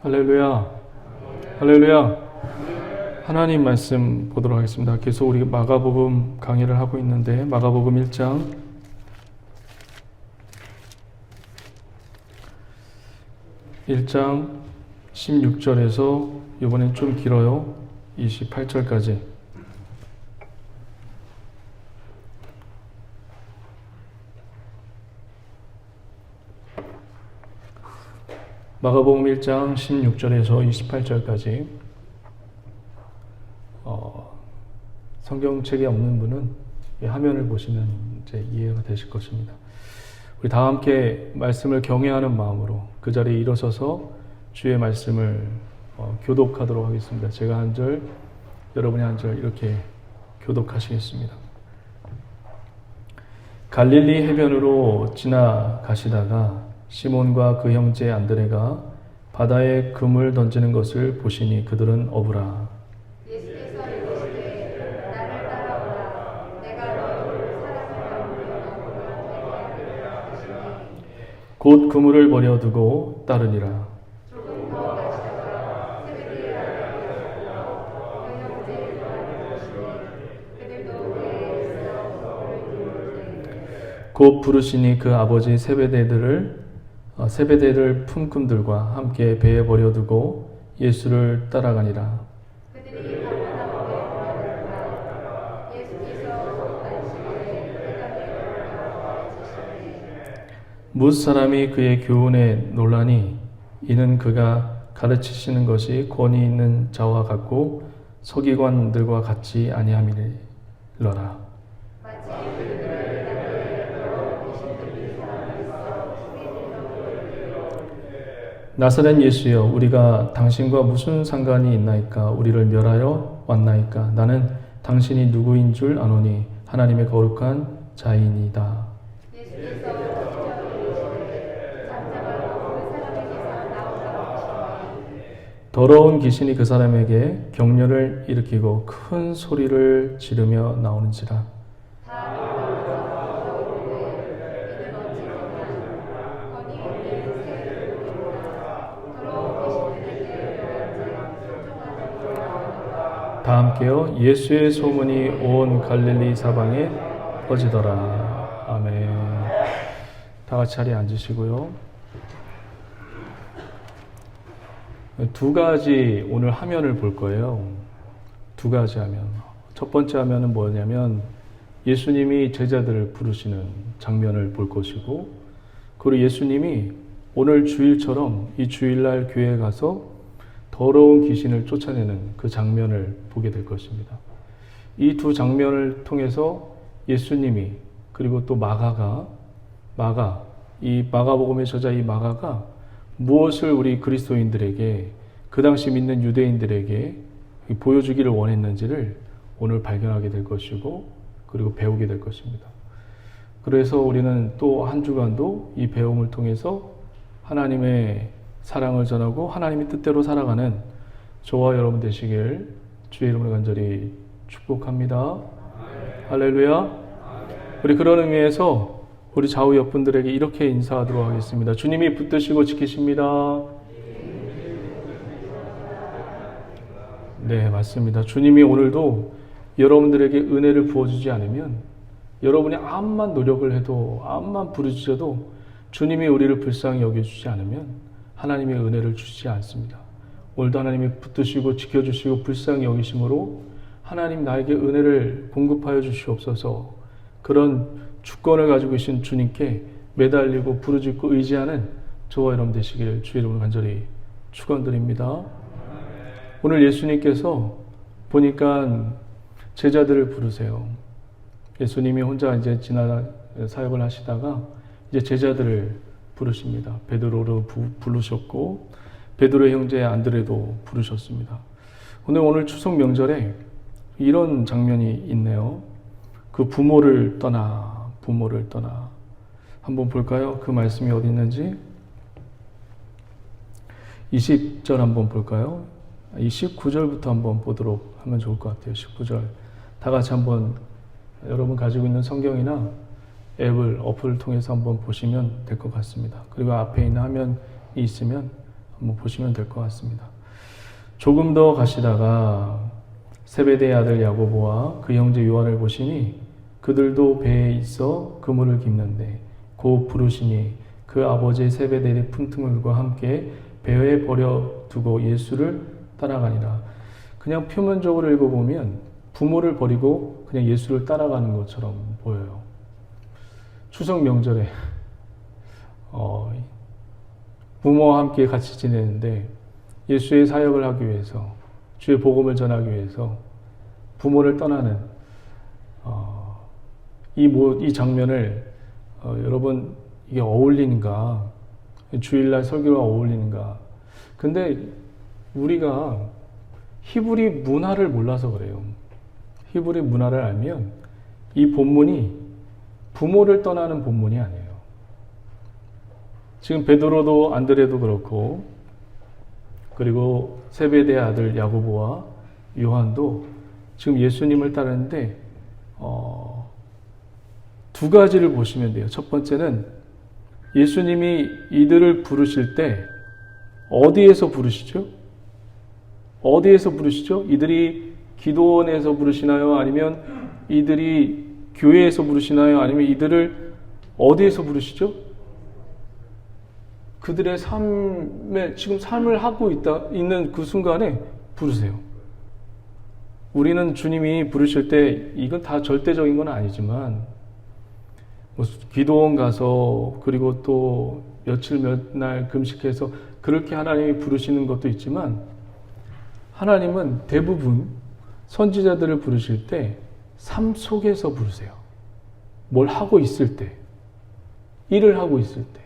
할렐루야. 할렐루야. 하나님 말씀 보도록 하겠습니다. 계속 우리 마가복음 강의를 하고 있는데 마가복음 1장 16절에서 이번엔 좀 길어요. 28절까지. 마가복음 1장 16절에서 28절까지. 성경책이 없는 분은 이 화면을 보시면 이제 이해가 되실 것입니다. 우리 다 함께 말씀을 경외하는 마음으로 그 자리에 일어서서 주의 말씀을 교독하도록 하겠습니다. 제가 한 절, 여러분이 한 절 이렇게 교독하시겠습니다. 갈릴리 해변으로 지나가시다가 시몬과 그 형제 안드레가 바다에 금을 던지는 것을 보시니 그들은 어부라. 예수께서 이르시되 나를 따라오라. 내가 너를 사람을 곧 그물을 버려두고 따르니라. 조금 더 가시다가 새벽에 그 형제를 보시니 그들도 배에 있어 그를 부르되 곧 부르시니 그 아버지 세베대를 품꾼들과 함께 배에 버려두고 예수를 따라가니라. 그들이 가버나움에 들어가니라. 예수께서 안식일에 대감에 가르치시되 뭇 사람이 그의 교훈에 놀라니 이는 그가 가르치시는 것이 권위 있는 자와 같고 서기관들과 같지 아니함이니라. 마치 그들의 대감에 더러운 귀신들이 사람을 있어 나사렛 예수여, 우리가 당신과 무슨 상관이 있나이까? 우리를 멸하여 왔나이까? 나는 당신이 누구인 줄 아노니 하나님의 거룩한 자이니이다. 예수께서 직접 이르시되 잠잠하고 그 사람에게서 나오라 하시니 더러운 귀신이 그 사람에게 격려를 일으키고 큰 소리를 지르며 나오는지라. 다 놀라서 이르되 이는 어찌 되냐 거기 있는 새를 보니라 더러운 귀신들에게 명한지 순종하지 다 함께요. 예수의 소문이 온 갈릴리 사방에 퍼지더라. 아멘. 다 같이 자리에 앉으시고요. 두 가지 오늘 화면을 볼 거예요. 두 가지 화면. 첫 번째 화면은 뭐냐면 예수님이 제자들을 부르시는 장면을 볼 것이고, 그리고 예수님이 오늘 주일처럼 이 주일날 교회에 가서 더러운 귀신을 쫓아내는 그 장면을 보게 될 것입니다. 이 두 장면을 통해서 예수님이, 그리고 또 이 마가복음의 저자 이 마가가 무엇을 우리 그리스도인들에게, 그 당시 믿는 유대인들에게 보여주기를 원했는지를 오늘 발견하게 될 것이고, 그리고 배우게 될 것입니다. 그래서 우리는 또 한 주간도 이 배움을 통해서 하나님의 사랑을 전하고 하나님의 뜻대로 살아가는 저와 여러분 되시길 주의 이름으로 간절히 축복합니다. 할렐루야. 우리 그런 의미에서 우리 좌우 옆분들에게 이렇게 인사하도록 하겠습니다. 주님이 붙드시고 지키십니다. 네, 맞습니다. 주님이 오늘도 여러분들에게 은혜를 부어주지 않으면, 여러분이 암만 노력을 해도, 암만 부르짖어도 주님이 우리를 불쌍히 여겨주지 않으면 하나님의 은혜를 주시지 않습니다. 오늘도 하나님이 붙드시고 지켜주시고 불쌍히 여기심으로 하나님 나에게 은혜를 공급하여 주시옵소서, 그런 주권을 가지고 계신 주님께 매달리고 부르짖고 의지하는 저와 여러분 되시길 주의 이름으로 간절히 축원드립니다. 오늘 예수님께서 보니까 제자들을 부르세요. 예수님이 혼자 이제 사역을 하시다가 이제 제자들을 부르십니다. 베드로를 부르셨고 베드로의 형제 안드레도 부르셨습니다. 오늘 추석 명절에 이런 장면이 있네요. 그 부모를 떠나. 한번 볼까요? 그 말씀이 어디 있는지. 20절 한번 볼까요? 19절부터 한번 보도록 하면 좋을 것 같아요. 19절. 다 같이 한번 여러분 가지고 있는 성경이나 어플을 통해서 한번 보시면 될 것 같습니다. 그리고 앞에 있는 화면이 있으면 한번 보시면 될 것 같습니다. 조금 더 가시다가 세베대의 아들 야고보와 그 형제 요한을 보시니 그들도 배에 있어 그물을 깁는데 곧 부르시니 그 아버지 세베대의 품통들과 함께 배에 버려두고 예수를 따라가니라. 그냥 표면적으로 읽어보면 부모를 버리고 그냥 예수를 따라가는 것처럼 보여요. 추석 명절에 부모와 함께 같이 지내는데 예수의 사역을 하기 위해서, 주의 복음을 전하기 위해서 부모를 떠나는 이 장면을 여러분 이게 어울리는가? 주일날 설교가 어울리는가? 근데 우리가 히브리 문화를 몰라서 그래요. 히브리 문화를 알면 이 본문이 부모를 떠나는 본문이 아니에요. 지금 베드로도 안드레도 그렇고, 그리고 세베대의 아들 야고보와 요한도 지금 예수님을 따르는데 두 가지를 보시면 돼요. 첫 번째는 예수님이 이들을 부르실 때 어디에서 부르시죠? 어디에서 부르시죠? 이들이 기도원에서 부르시나요? 아니면 이들이 교회에서 부르시나요? 아니면 이들을 어디에서 부르시죠? 그들의 삶에, 지금 삶을 하고 있는 그 순간에 부르세요. 우리는 주님이 부르실 때, 이건 다 절대적인 건 아니지만, 기도원 가서, 그리고 또 며칠 몇 날 금식해서 그렇게 하나님이 부르시는 것도 있지만, 하나님은 대부분 선지자들을 부르실 때 삶 속에서 부르세요. 뭘 하고 있을 때, 일을 하고 있을 때,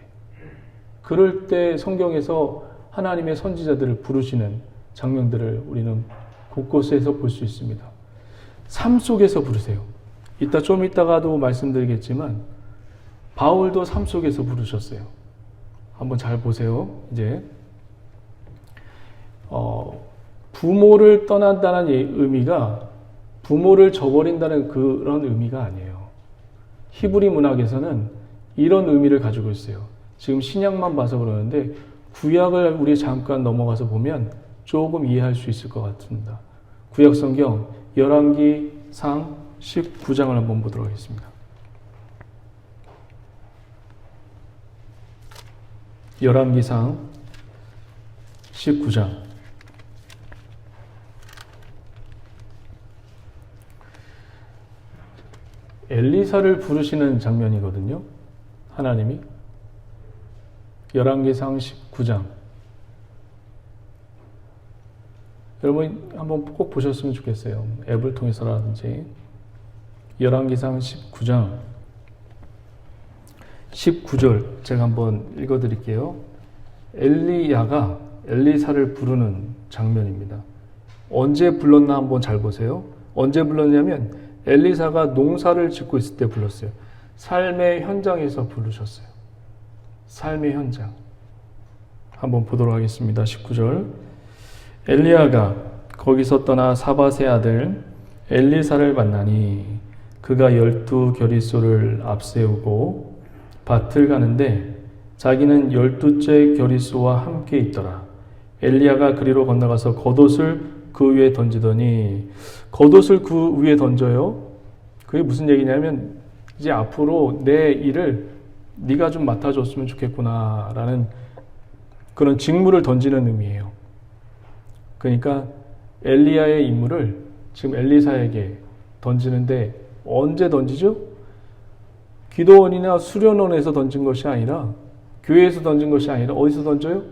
그럴 때 성경에서 하나님의 선지자들을 부르시는 장면들을 우리는 곳곳에서 볼 수 있습니다. 삶 속에서 부르세요. 좀 이따가도 말씀드리겠지만 바울도 삶 속에서 부르셨어요. 한번 잘 보세요. 이제 부모를 떠난다는 의미가 부모를 저버린다는 그런 의미가 아니에요. 히브리 문학에서는 이런 의미를 가지고 있어요. 지금 신약만 봐서 그러는데 구약을 우리 잠깐 넘어가서 보면 조금 이해할 수 있을 것 같습니다. 구약 성경 열왕기상 19장을 한번 보도록 하겠습니다. 열왕기상 19장 엘리사를 부르시는 장면이거든요. 하나님이 열왕기상 19장 여러분 한번 꼭 보셨으면 좋겠어요. 앱을 통해서라든지. 열왕기상 19장 19절 제가 한번 읽어드릴게요. 엘리야가 엘리사를 부르는 장면입니다. 언제 불렀나 한번 잘 보세요. 언제 불렀냐면 엘리사가 농사를 짓고 있을 때 불렀어요. 삶의 현장에서 부르셨어요. 삶의 현장. 한번 보도록 하겠습니다. 19절. 엘리야가 거기서 떠나 사밧의 아들 엘리사를 만나니 그가 12겨리소를 앞세우고 밭을 가는데 자기는 12째 겨리소와 함께 있더라. 엘리야가 그리로 건너가서 겉옷을 그 위에 던지더니 겉옷을 그 위에 던져요. 그게 무슨 얘기냐면 이제 앞으로 내 일을 네가 좀 맡아줬으면 좋겠구나 라는 그런 직무를 던지는 의미예요. 그러니까 엘리야의 임무를 지금 엘리사에게 던지는데 언제 던지죠? 기도원이나 수련원에서 던진 것이 아니라 교회에서 던진 것이 아니라 어디서 던져요?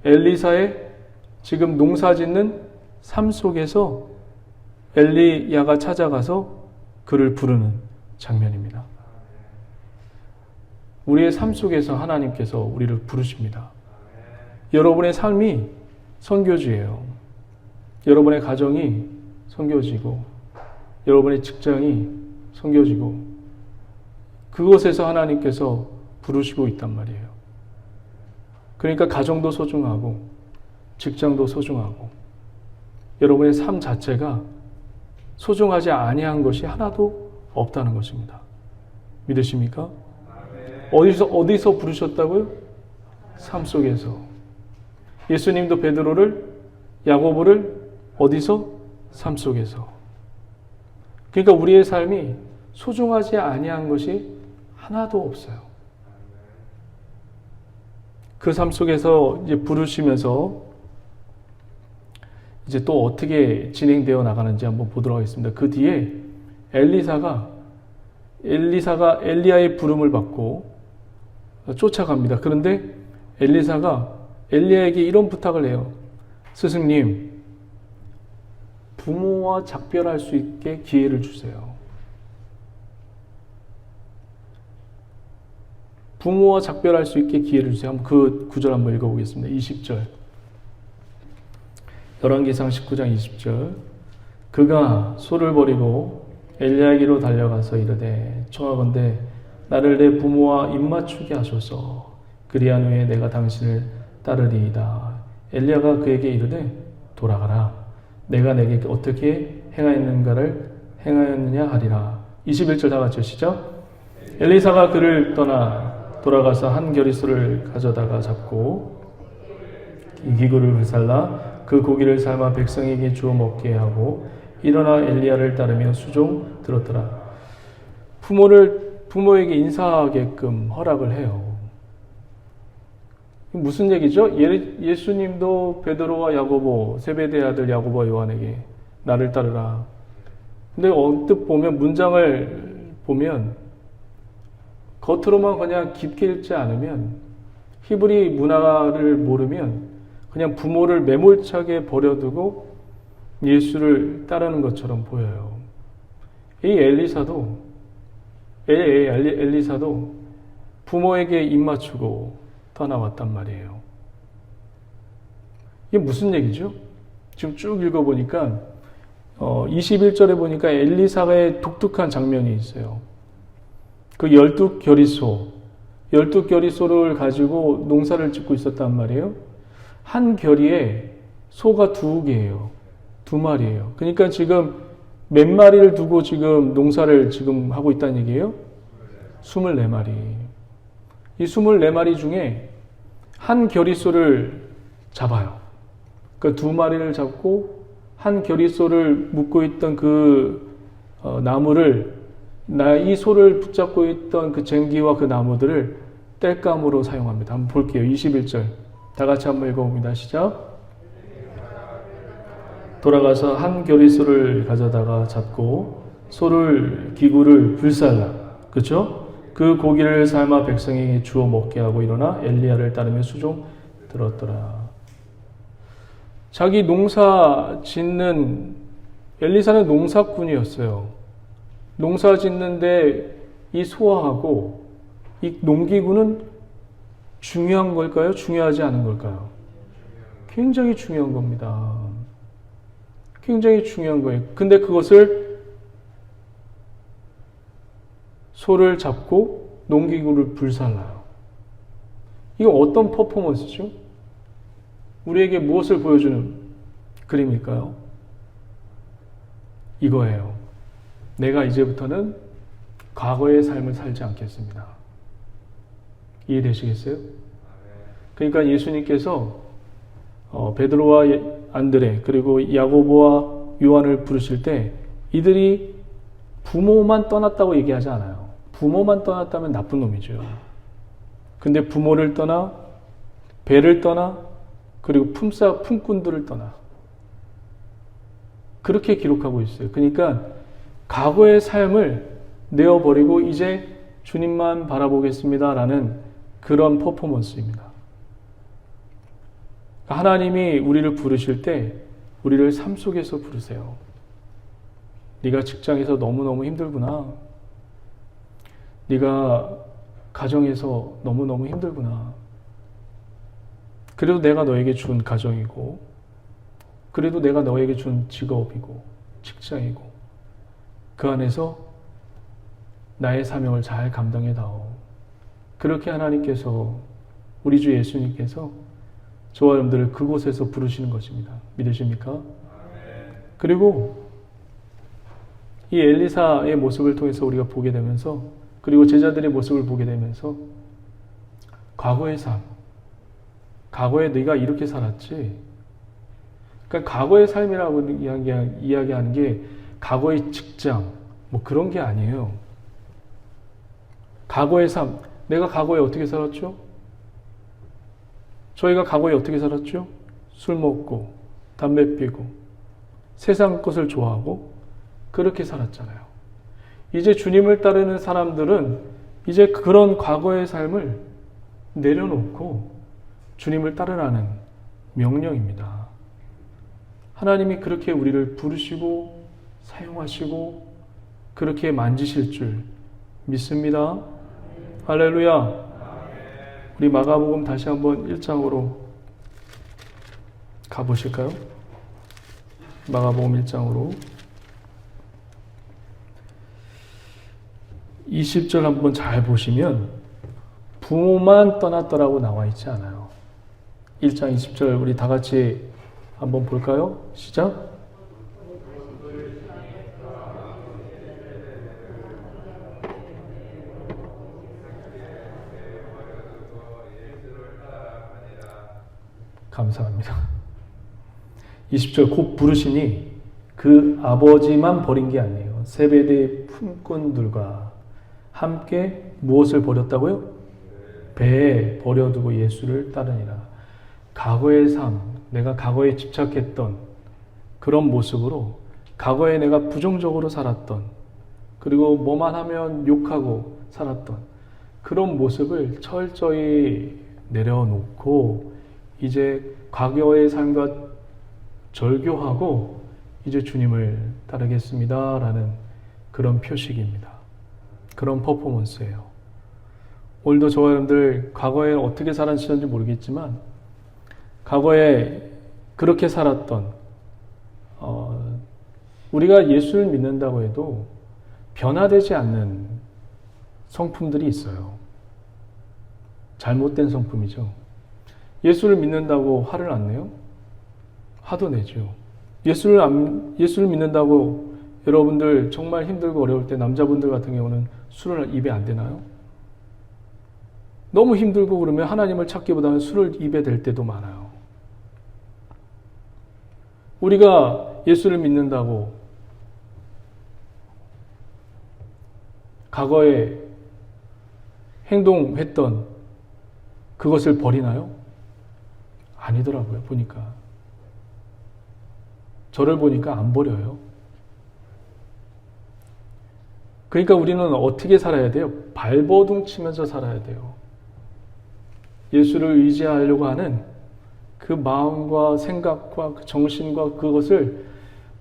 엘리사의 지금 농사 짓는 삶 속에서 엘리야가 찾아가서 그를 부르는 장면입니다. 우리의 삶 속에서 하나님께서 우리를 부르십니다. 여러분의 삶이 선교지예요. 여러분의 가정이 선교지고 여러분의 직장이 선교지고 그곳에서 하나님께서 부르시고 있단 말이에요. 그러니까 가정도 소중하고 직장도 소중하고 여러분의 삶 자체가 소중하지 아니한 것이 하나도 없다는 것입니다. 믿으십니까? 어디서 부르셨다고요? 삶 속에서. 예수님도 베드로를, 야고보를 어디서? 삶 속에서. 그러니까 우리의 삶이 소중하지 아니한 것이 하나도 없어요. 그 삶 속에서 이제 부르시면서 이제 또 어떻게 진행되어 나가는지 한번 보도록 하겠습니다. 그 뒤에 엘리사가 엘리야의 부름을 받고 쫓아갑니다. 그런데 엘리사가 엘리야에게 이런 부탁을 해요. 스승님, 부모와 작별할 수 있게 기회를 주세요. 부모와 작별할 수 있게 기회를 주세요. 한번 그 구절 한번 읽어보겠습니다. 20절. 열왕기상 19장 20절. 그가 소를 버리고 엘리야에게로 달려가서 이르되 청하건대 나를 내 부모와 입맞추게 하소서. 그리한 후에 내가 당신을 따르리이다. 엘리야가 그에게 이르되 돌아가라. 내가 내게 어떻게 행하였는가를 행하였느냐 하리라. 21절 다 같이 시작. 엘리사가 그를 떠나 돌아가서 한 겨리소를 가져다가 잡고 이 기구를 불살라 그 고기를 삶아 백성에게 주어 먹게 하고 일어나 엘리야를 따르며 수종 들었더라. 부모에게 인사하게끔 허락을 해요. 무슨 얘기죠? 예수님도 베드로와 야고보, 세베대의 아들 야고보와 요한에게 나를 따르라. 근데 언뜻 보면 문장을 보면 겉으로만 그냥 깊게 읽지 않으면 히브리 문화를 모르면 그냥 부모를 매몰차게 버려두고 예수를 따르는 것처럼 보여요. 이 엘리사도 부모에게 입맞추고 떠나왔단 말이에요. 이게 무슨 얘기죠? 지금 쭉 읽어보니까 21절에 보니까 엘리사의 독특한 장면이 있어요. 그 12겨리소를 가지고 농사를 짓고 있었단 말이에요. 한 겨리에 소가 2개예요. 2마리예요. 그러니까 지금 몇 마리를 두고 지금 농사를 지금 하고 있다는 얘기예요? 24마리. 이 24마리 중에 한 겨리소를 잡아요. 그러니까 2마리를 잡고 한 겨리소를 묶고 있던 그 나무를 이 소를 붙잡고 있던 그 쟁기와 그 나무들을 땔감으로 사용합니다. 한번 볼게요. 21절. 다 같이 한번 읽어봅니다. 시작. 돌아가서 한 겨리소를 가져다가 잡고 기구를 불살라. 그렇죠? 그 고기를 삶아 백성에게 주어 먹게 하고 일어나 엘리야를 따르며 수종 들었더라. 자기 농사 짓는 엘리사는 농사꾼이었어요. 농사 짓는데 이 소화하고 이 농기구는 중요한 걸까요? 중요하지 않은 걸까요? 굉장히 중요한 겁니다. 굉장히 중요한 거예요. 근데 그것을 소를 잡고 농기구를 불살라요. 이거 어떤 퍼포먼스죠? 우리에게 무엇을 보여주는 그림일까요? 이거예요. 내가 이제부터는 과거의 삶을 살지 않겠습니다. 이해되시겠어요? 그러니까 예수님께서 베드로와 안드레 그리고 야고보와 요한을 부르실 때 이들이 부모만 떠났다고 얘기하지 않아요. 부모만 떠났다면 나쁜 놈이죠. 근데 부모를 떠나 배를 떠나 그리고 품꾼들을 떠나 그렇게 기록하고 있어요. 그러니까 과거의 삶을 내어버리고 이제 주님만 바라보겠습니다 라는 그런 퍼포먼스입니다. 하나님이 우리를 부르실 때 우리를 삶 속에서 부르세요. 네가 직장에서 너무너무 힘들구나. 네가 가정에서 너무너무 힘들구나. 그래도 내가 너에게 준 가정이고 그래도 내가 너에게 준 직업이고 직장이고 그 안에서 나의 사명을 잘 감당해다오. 그렇게 하나님께서 우리 주 예수님께서 저와 여러분들을 그곳에서 부르시는 것입니다. 믿으십니까? 그리고 이 엘리사의 모습을 통해서 우리가 보게 되면서 그리고 제자들의 모습을 보게 되면서 과거의 삶, 과거에 네가 이렇게 살았지. 그러니까 과거의 삶이라고 이야기하는 게 과거의 직장, 뭐 그런 게 아니에요. 과거의 삶, 내가 과거에 어떻게 살았죠? 저희가 과거에 어떻게 살았죠? 술 먹고, 담배 피고, 세상 것을 좋아하고, 그렇게 살았잖아요. 이제 주님을 따르는 사람들은 이제 그런 과거의 삶을 내려놓고 주님을 따르라는 명령입니다. 하나님이 그렇게 우리를 부르시고 사용하시고 그렇게 만지실 줄 믿습니다. 할렐루야. 우리 마가복음 다시 한번 1장으로 가보실까요? 마가복음 1장으로 20절 한번 잘 보시면 부모만 떠났더라고 나와 있지 않아요. 1장 20절 우리 다 같이 한번 볼까요? 시작. 감사합니다. 20절 곧 부르시니 그 아버지만 버린 게 아니에요. 세베대의 품꾼들과 함께 무엇을 버렸다고요? 배에 버려두고 예수를 따르니라. 과거의 삶, 내가 과거에 집착했던 그런 모습으로 과거에 내가 부정적으로 살았던 그리고 뭐만 하면 욕하고 살았던 그런 모습을 철저히 내려놓고 이제 과거의 삶과 절교하고 이제 주님을 따르겠습니다 라는 그런 표식입니다. 그런 퍼포먼스예요. 오늘도 저와 여러분들 과거에 어떻게 살았는지 모르겠지만 과거에 그렇게 살았던 우리가 예수를 믿는다고 해도 변화되지 않는 성품들이 있어요. 잘못된 성품이죠. 예수를 믿는다고 화를 안 내요? 화도 내죠. 예수를 믿는다고 여러분들 정말 힘들고 어려울 때 남자분들 같은 경우는 술을 입에 안 대나요? 너무 힘들고 그러면 하나님을 찾기보다는 술을 입에 댈 때도 많아요. 우리가 예수를 믿는다고 과거에 행동했던 그것을 버리나요? 아니더라고요. 보니까. 저를 보니까 안 버려요. 그러니까 우리는 어떻게 살아야 돼요? 발버둥 치면서 살아야 돼요. 예수를 의지하려고 하는 그 마음과 생각과 그 정신과 그것을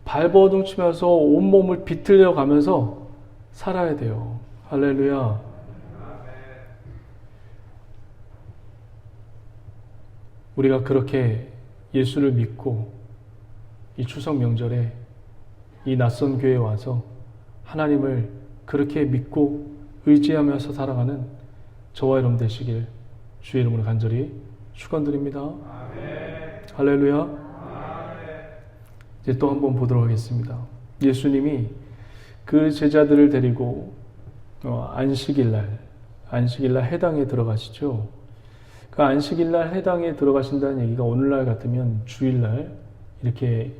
발버둥 치면서 온몸을 비틀려 가면서 살아야 돼요. 할렐루야. 우리가 그렇게 예수를 믿고 이 추석 명절에 이 낯선 교회에 와서 하나님을 그렇게 믿고 의지하면서 살아가는 저와 여러분 되시길 주의 이름으로 간절히 축원드립니다. 아멘. 할렐루야. 아멘. 이제 또 한번 보도록 하겠습니다. 예수님이 그 제자들을 데리고 안식일날 해당에 들어가시죠. 그 안식일날 해당에 들어가신다는 얘기가 오늘날 같으면 주일날 이렇게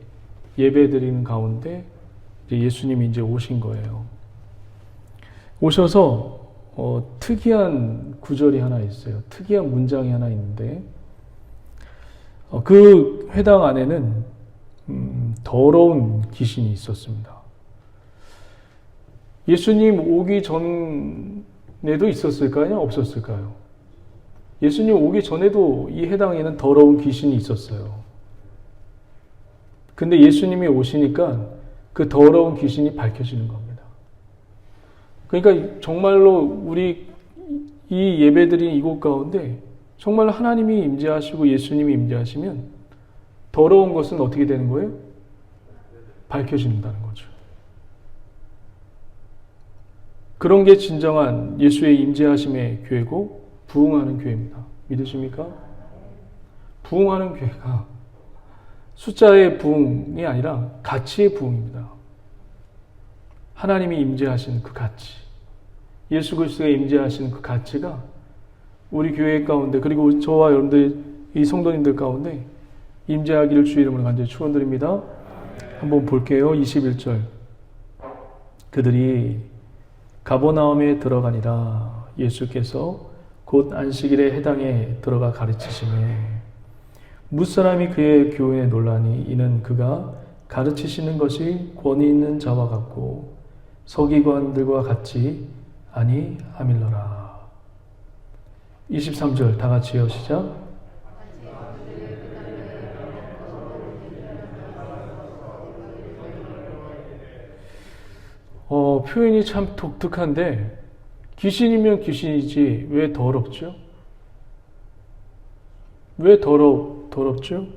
예배 드리는 가운데 예수님이 이제 오신 거예요. 오셔서 특이한 구절이 하나 있어요. 특이한 문장이 하나 있는데 그 회당 안에는 더러운 귀신이 있었습니다. 예수님 오기 전에도 있었을까요? 없었을까요? 예수님 오기 전에도 이 해당에는 더러운 귀신이 있었어요. 근데 예수님이 오시니까 그 더러운 귀신이 밝혀지는 겁니다. 그러니까 정말로 우리 이 예배드린 이곳 가운데 정말 하나님이 임재하시고 예수님이 임재하시면 더러운 것은 어떻게 되는 거예요? 밝혀진다는 거죠. 그런 게 진정한 예수의 임재하심의 교회고 부흥하는 교회입니다. 믿으십니까? 부흥하는 교회가 숫자의 부흥이 아니라 가치의 부흥입니다. 하나님이 임재하시는 그 가치, 예수 그리스도가 임재하시는 그 가치가 우리 교회 가운데 그리고 저와 여러분들이 이 성도님들 가운데 임재하기를 주의 이름으로 간절히 축원드립니다. 한번 볼게요. 21절. 그들이 가버나움에 들어가니라. 예수께서 곧 안식일에 해당에 들어가 가르치시매 무사람이 그의 교훈에 놀라니 이는 그가 가르치시는 것이 권위 있는 자와 같고 서기관들과 같이 아니함일러라. 23절 다 같이요. 시작. 표현이 참 독특한데 귀신이면 귀신이지 왜 더럽죠? 왜 더럽죠?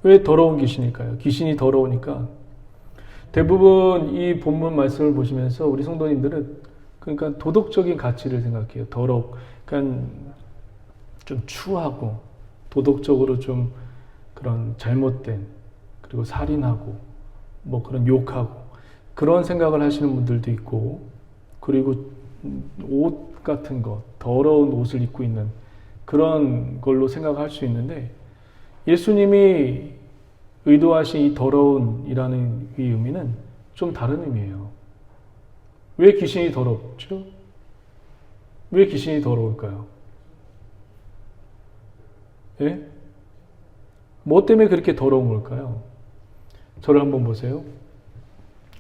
왜 더러운 귀신일까요? 귀신이 더러우니까 대부분 이 본문 말씀을 보시면서 우리 성도님들은 그러니까 도덕적인 가치를 생각해요. 그러니까 좀 추하고 도덕적으로 좀 그런 잘못된 그리고 살인하고 뭐 그런 욕하고 그런 생각을 하시는 분들도 있고 그리고 옷 같은 거 더러운 옷을 입고 있는 그런 걸로 생각할 수 있는데 예수님이 의도하신 이 더러운이라는 이 의미는 좀 다른 의미예요. 왜 귀신이 더럽죠? 왜 귀신이 더러울까요? 예? 뭐 때문에 그렇게 더러운 걸까요? 저를 한번 보세요.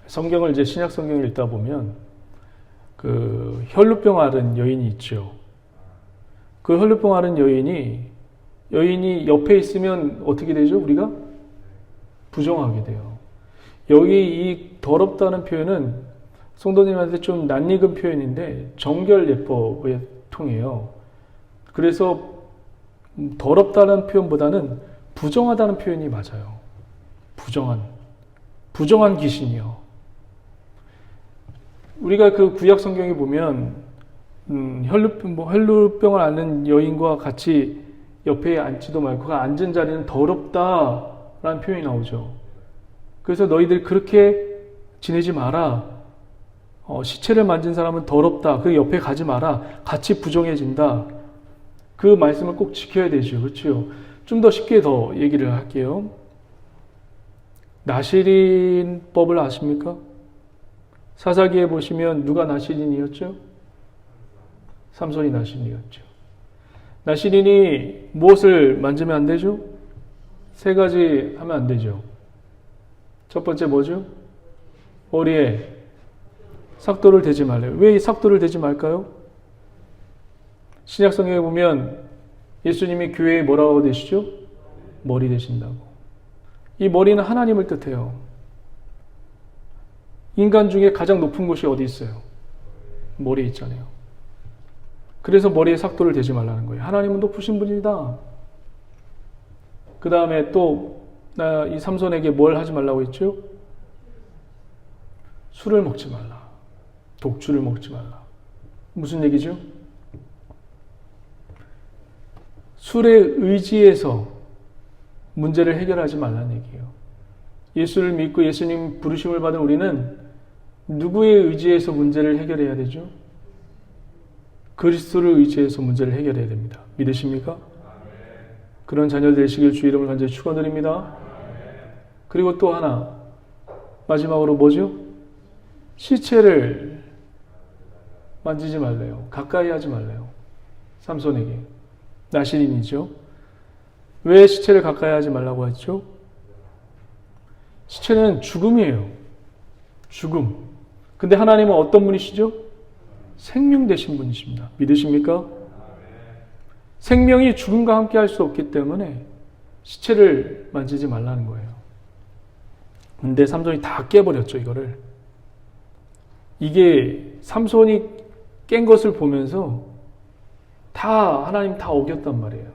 성경을 이제 신약 성경을 읽다 보면 그 혈루병 앓은 여인이 있죠. 그 혈루병 앓은 여인이 옆에 있으면 어떻게 되죠? 우리가 부정하게 돼요. 여기 이 더럽다는 표현은 성도님한테 좀 낯익은 표현인데 정결예법에 통해요. 그래서 더럽다는 표현보다는 부정하다는 표현이 맞아요. 부정한 귀신이요. 우리가 그 구약 성경에 보면 혈루병을 앓는 여인과 같이 옆에 앉지도 말고 그 앉은 자리는 더럽다라는 표현이 나오죠. 그래서 너희들 그렇게 지내지 마라. 시체를 만진 사람은 더럽다. 그 옆에 가지 마라. 같이 부정해진다. 그 말씀을 꼭 지켜야 되죠. 그렇죠? 좀 더 쉽게 더 얘기를 할게요. 나시린법을 아십니까? 사사기에 보시면 누가 나시린이었죠? 삼손이 나시린이었죠. 나시린이 무엇을 만지면 안 되죠? 세 가지 하면 안 되죠. 첫 번째 뭐죠? 머리에 삭도를 대지 말래요. 왜 이 삭도를 대지 말까요? 신약 성경에 보면 예수님이 교회에 뭐라고 되시죠? 머리 되신다고. 이 머리는 하나님을 뜻해요. 인간 중에 가장 높은 곳이 어디 있어요? 머리에 있잖아요. 그래서 머리에 삭도를 대지 말라는 거예요. 하나님은 높으신 분이다. 그 다음에 또 이 삼손에게 뭘 하지 말라고 했죠? 술을 먹지 말라. 독주를 먹지 말라. 무슨 얘기죠? 술에 의지해서 문제를 해결하지 말라는 얘기예요. 예수를 믿고 예수님 부르심을 받은 우리는 누구에 의지해서 문제를 해결해야 되죠? 그리스도를 의지해서 문제를 해결해야 됩니다. 믿으십니까? 그런 자녀 되시길 주 이름을 간절히 축원드립니다. 그리고 또 하나 마지막으로 뭐죠? 시체를 만지지 말래요. 가까이 하지 말래요. 삼손에게. 나시린이죠. 왜 시체를 가까이 하지 말라고 했죠? 시체는 죽음이에요. 죽음. 근데 하나님은 어떤 분이시죠? 생명 되신 분이십니다. 믿으십니까? 생명이 죽음과 함께 할 수 없기 때문에 시체를 만지지 말라는 거예요. 근데 삼손이 다 깨버렸죠, 이거를. 이게 삼손이 깬 것을 보면서 하나님 다 어겼단 말이에요.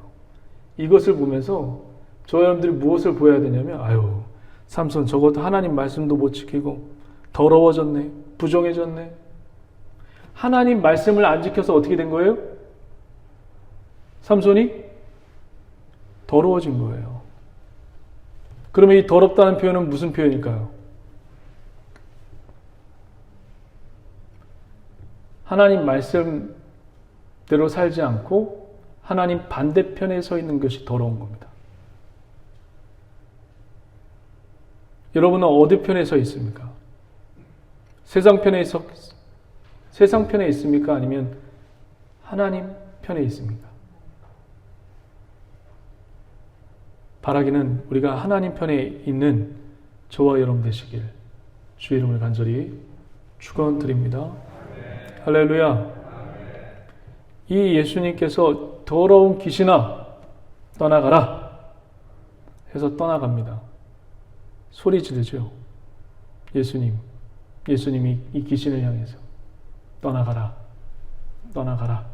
이것을 보면서 저 여러분들이 무엇을 보여야 되냐면, 아유, 삼손 저것도 하나님 말씀도 못 지키고 더러워졌네, 부정해졌네. 하나님 말씀을 안 지켜서 어떻게 된 거예요? 삼손이 더러워진 거예요. 그러면 이 더럽다는 표현은 무슨 표현일까요? 하나님 말씀대로 살지 않고 하나님 반대편에 서 있는 것이 더러운 겁니다. 여러분은 어디 편에 서 있습니까? 세상 편에 있습니까? 아니면 하나님 편에 있습니까? 바라기는 우리가 하나님 편에 있는 저와 여러분 되시길 주의 이름을 간절히 축원드립니다. 할렐루야. 이 예수님께서 더러운 귀신아 떠나가라 해서 떠나갑니다. 소리 지르죠. 예수님이 이 귀신을 향해서 떠나가라, 떠나가라.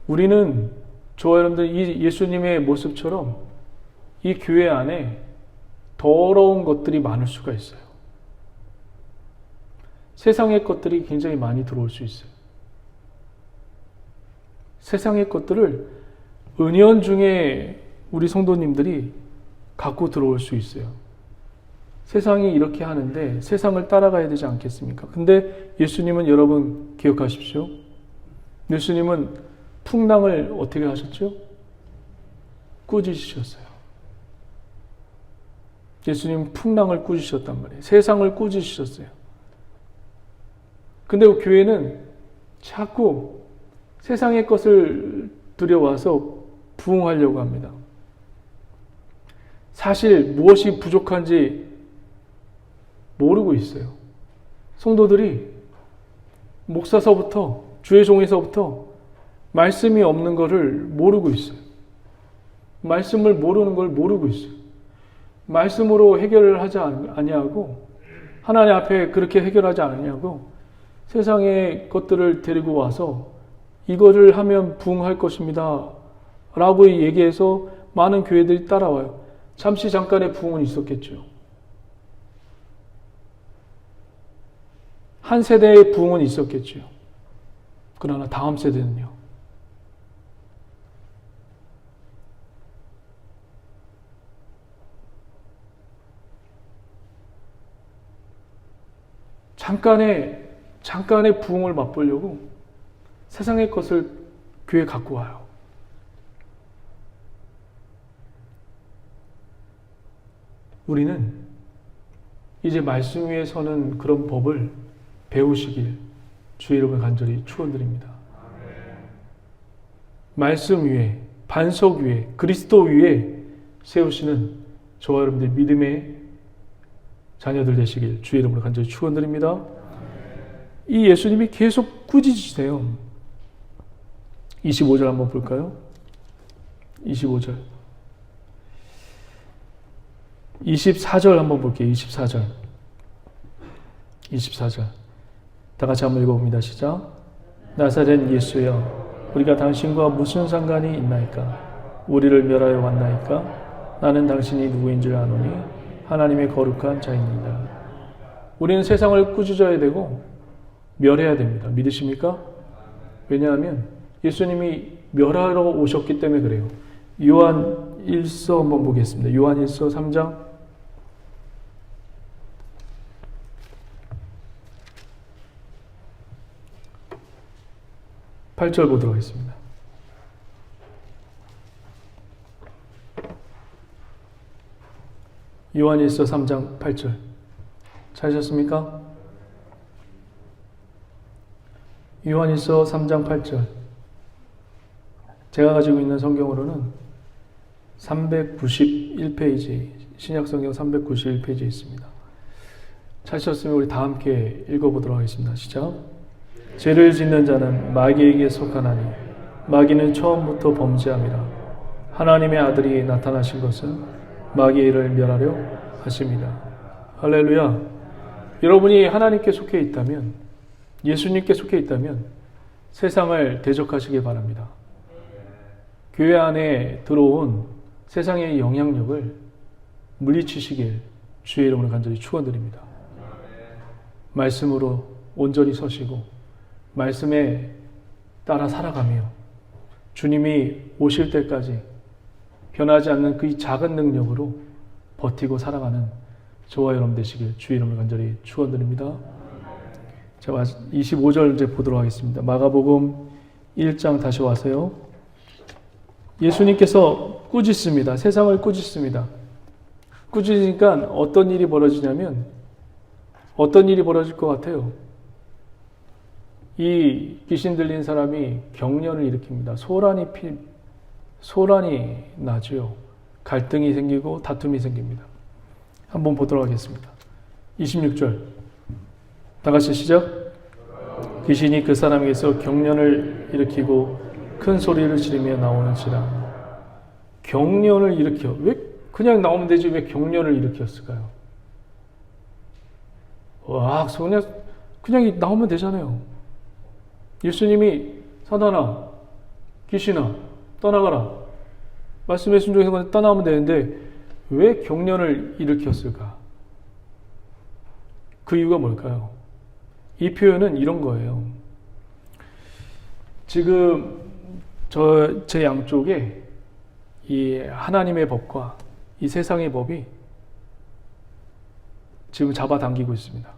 우리는 저와 여러분들 이 예수님의 모습처럼 이 교회 안에 더러운 것들이 많을 수가 있어요. 세상의 것들이 굉장히 많이 들어올 수 있어요. 세상의 것들을 은연중에 우리 성도님들이 갖고 들어올 수 있어요. 세상이 이렇게 하는데 세상을 따라가야 되지 않겠습니까? 근데 예수님은 여러분 기억하십시오. 예수님은 풍랑을 어떻게 하셨죠? 꾸짖으셨어요. 예수님은 풍랑을 꾸짖으셨단 말이에요. 세상을 꾸짖으셨어요. 근데 교회는 자꾸 세상의 것을 들여와서 부응하려고 합니다. 사실 무엇이 부족한지 모르고 있어요. 성도들이 목사서부터 주의 종에서부터 말씀이 없는 것을 모르고 있어요. 말씀을 모르는 걸 모르고 있어요. 말씀으로 해결을 하지 아니하고 하나님 앞에 그렇게 해결하지 않느냐고 세상의 것들을 데리고 와서 이거를 하면 부응할 것입니다 라고 얘기해서 많은 교회들이 따라와요. 잠시 잠깐의 부응은 있었겠죠. 한 세대의 부흥은 있었겠죠. 그러나 다음 세대는요. 잠깐의 부흥을 맛보려고 세상의 것을 교회에 갖고 와요. 우리는 이제 말씀 위에 서는 그런 법을 배우시길 주의 이름을 간절히 축원드립니다. 말씀 위에, 반석 위에, 그리스도 위에 세우시는 저와 여러분들 믿음의 자녀들 되시길 주의 이름으로 간절히 축원드립니다. 이 예수님이 계속 꾸짖으세요. 25절 한번 볼까요? 25절. 24절 한번 볼게요. 24절. 다 같이 한번 읽어봅니다. 시작. 나사렛 예수여, 우리가 당신과 무슨 상관이 있나이까? 우리를 멸하여 왔나이까? 나는 당신이 누구인 줄 아노니 하나님의 거룩한 자입니다. 우리는 세상을 꾸짖어야 되고 멸해야 됩니다. 믿으십니까? 왜냐하면 예수님이 멸하러 오셨기 때문에 그래요. 요한 1서 한번 보겠습니다. 요한 1서 3장 8절 보도록 하겠습니다. 요한일서 3장 8절 찾으셨습니까? 요한일서 3장 8절 제가 가지고 있는 성경으로는 391페이지 신약성경 391페이지에 있습니다. 찾으셨으면 우리 다 함께 읽어보도록 하겠습니다. 시작. 죄를 짓는 자는 마귀에게 속하나니 마귀는 처음부터 범죄함이라. 하나님의 아들이 나타나신 것은 마귀의 일을 멸하려 하십니다. 할렐루야. 여러분이 하나님께 속해 있다면, 예수님께 속해 있다면 세상을 대적하시기 바랍니다. 교회 안에 들어온 세상의 영향력을 물리치시길 주의 이름으로 간절히 축원드립니다. 말씀으로 온전히 서시고 말씀에 따라 살아가며 주님이 오실 때까지 변하지 않는 그 작은 능력으로 버티고 살아가는 저와 여러분 되시길 주의 이름을 간절히 축원드립니다. 자, 25절 이제 보도록 하겠습니다. 마가복음 1장 다시 와서요. 예수님께서 꾸짖습니다. 세상을 꾸짖습니다. 꾸짖으니까 어떤 일이 벌어지냐면 어떤 일이 벌어질 것 같아요? 이 귀신 들린 사람이 경련을 일으킵니다. 소란이 나죠. 갈등이 생기고 다툼이 생깁니다. 한번 보도록 하겠습니다. 26절 다 같이 시작. 귀신이 그 사람에게서 경련을 일으키고 큰 소리를 지르며 나오는지라. 경련을 일으켜. 왜 그냥 나오면 되지 왜 경련을 일으켰을까요? 와, 그냥 나오면 되잖아요. 예수님이 사단아, 귀신아, 떠나가라. 말씀의 순종해서 떠나오면 되는데 왜 경련을 일으켰을까? 그 이유가 뭘까요? 이 표현은 이런 거예요. 지금 제 양쪽에 이 하나님의 법과 이 세상의 법이 지금 잡아당기고 있습니다.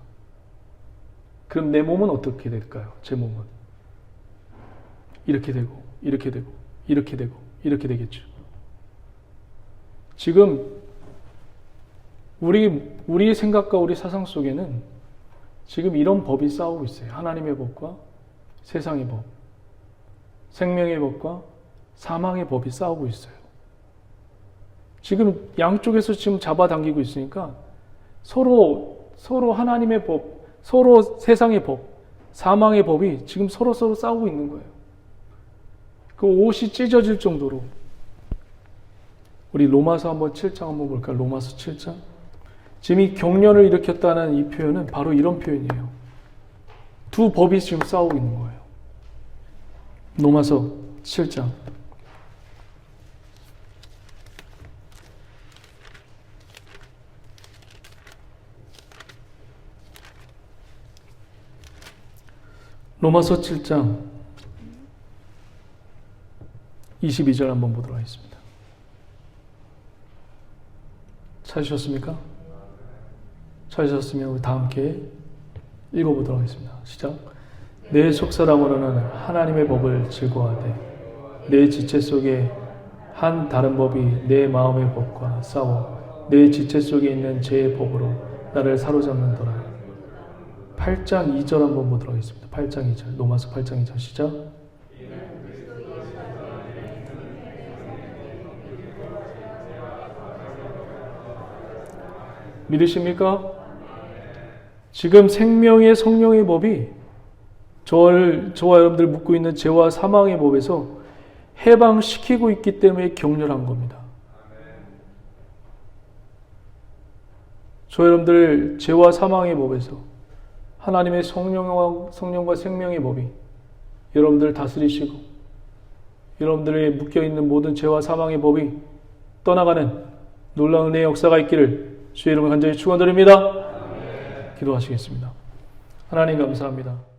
그럼 내 몸은 어떻게 될까요? 제 몸은 이렇게 되고 이렇게 되고 이렇게 되고 이렇게 되겠죠. 지금 우리의 생각과 우리 사상 속에는 지금 이런 법이 싸우고 있어요. 하나님의 법과 세상의 법, 생명의 법과 사망의 법이 싸우고 있어요. 지금 양쪽에서 지금 잡아당기고 있으니까 서로 하나님의 법, 서로 세상의 법, 사망의 법이 지금 서로 싸우고 있는 거예요. 그 옷이 찢어질 정도로. 우리 로마서 7장 한번 볼까요? 로마서 7장. 지금 이 경련을 일으켰다는 이 표현은 바로 이런 표현이에요. 두 법이 지금 싸우고 있는 거예요. 로마서 7장. 로마서 7장 22절 한번 보도록 하겠습니다. 찾으셨습니까? 찾으셨으면 우리 다 함께 읽어보도록 하겠습니다. 시작. 내 속사람으로는 하나님의 법을 즐거워하되 내 지체 속에 한 다른 법이 내 마음의 법과 싸워 내 지체 속에 있는 죄의 법으로 나를 사로잡는도라. 8장 2절 한번 보도록 하겠습니다. 8장 2절. 로마서 8장 2절 시작. 믿으십니까? 지금 생명의 성령의 법이 저와 여러분들 묻고 있는 죄와 사망의 법에서 해방시키고 있기 때문에 격렬한 겁니다. 저 여러분들 죄와 사망의 법에서 하나님의 성령과 생명의 법이 여러분들을 다스리시고 여러분들의 묶여있는 모든 죄와 사망의 법이 떠나가는 놀라운 은혜의 역사가 있기를 주의 이름을 간절히 축원드립니다. 기도하시겠습니다. 하나님 감사합니다.